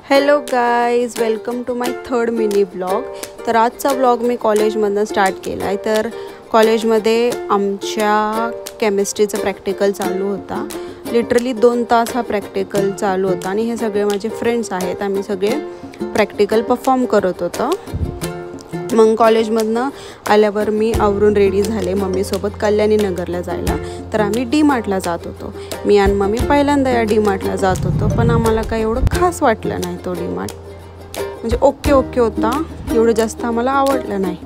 Hello guys, welcome to my third mini blog. तर आजचा blog मी कॉलेजमधनं start केला आहे. तर कॉलेजमध्ये आमच्या केमिस्ट्रीचं प्रॅक्टिकल चालू होता. लिटरली 2 तास हा प्रॅक्टिकल चालू होता आणि हे सगळे माझे फ्रेंड्स आहेत. आम्ही सगळे प्रॅक्टिकल परफॉर्म करत होतो. मग कॉलेजमधनं आल्यावर मी आवरून रेडी झाले मम्मीसोबत कल्याणी नगरला जायला. तर आम्ही डी मार्टला जात होतो. मी आणि मम्मी पहिल्यांदा या डी मार्टला जात होतो, पण आम्हाला काही एवढं खास वाटलं नाही. तो डी मार्ट म्हणजे ओके होता, एवढं जास्त आम्हाला आवडलं नाही.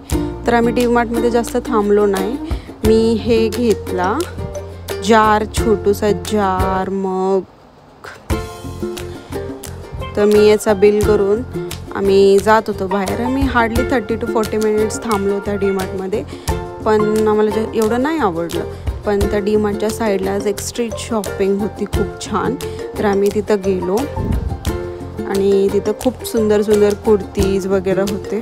तर आम्ही डी मार्टमध्ये जास्त थांबलो नाही. मी हे घेतला जार, छोटूसा जार मग. तर मी याचा बिल करून आम्ही जात होतो बाहेर. आम्ही हार्डली 30 to 40 मिनिट्स थांबलो त्या डी मार्टमध्ये, पण आम्हाला एवढं नाही आवडलं. पण त्या डी मार्टच्या साईडलाच एक स्ट्रीट शॉपिंग होती खूप छान. तर आम्ही तिथं गेलो आणि तिथं खूप सुंदर कुर्तीज वगैरे होते.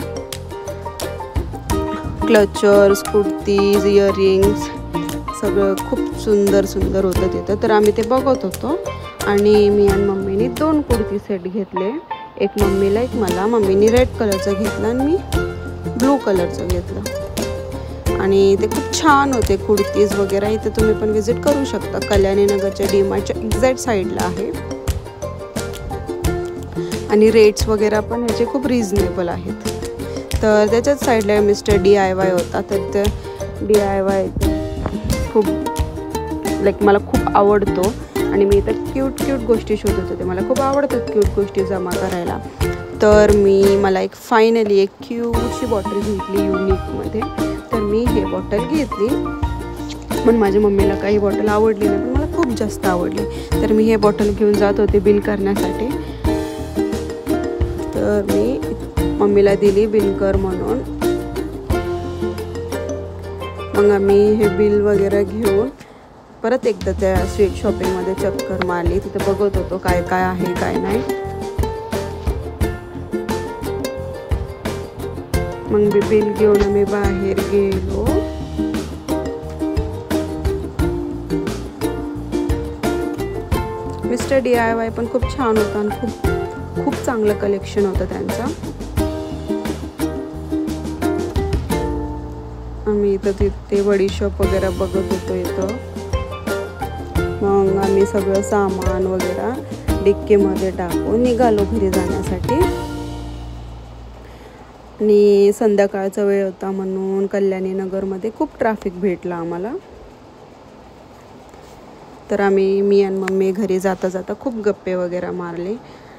क्लचर्स, कुर्तीज, इयरिंग्स सगळं खूप सुंदर होतं तिथं. तर आम्ही ते बघत होतो आणि मी आणि मम्मीने 2 कुर्ती सेट घेतले. एक मम्मीला एक मला. मम्मीने रेड कलरचं घेतलं आणि मी ब्लू कलरचं घेतलं आणि ते खूप छान होते कुर्तीज वगैरे. इथे तुम्ही पण विजिट करू शकता. कल्याणी नगरच्या डी मार्टच्या एक्झॅक्ट साईडला आहे आणि रेट्स वगैरे पण ह्याचे खूप रिजनेबल आहेत. तर त्याच्याच साईडला मिस्टर DIY होता. तर ते DIY खूप मला खूप आवडतो आणि मी तर क्यूट गोष्टी शोधत होते. मला खूप आवडतात क्यूट गोष्टी जमा करायला. तर मला फायनली एक क्यूटची बॉटल घेतली युनिकमध्ये. तर मी हे बॉटल घेतली, पण माझ्या मम्मीला काही बॉटल आवडली नाही, पण मला खूप जास्त आवडली. तर मी हे बॉटल घेऊन जात होते बिल करण्यासाठी. तर मी मम्मीला दिली बिल कर म्हणून. मग आम्ही हे बिल वगैरे घेऊन परत एकदा त्या स्ट्रीट शॉपिंगमध्ये चक्कर मारली. तिथे बघत होतो काय आहे काय नाही. मग बिल घेऊन आम्ही बाहेर गेलो. मिस्टर DIY पण खूप छान होता आणि खूप चांगलं कलेक्शन होतं त्यांचं. आम्ही इथं तिथे बडीशॉप वगैरे बघत होतो इथं. मग आम्ही सगळं सामान वगैरे डिक्कीमध्ये टाकून निघालो घरी जाण्यासाठी. आणि संध्याकाळचा वेळ होता म्हणून कल्याणी नगरमध्ये खूप ट्रॅफिक भेटला आम्हाला. तर मी आणि मम्मी घरी जाता खूप गप्पे वगैरे मारले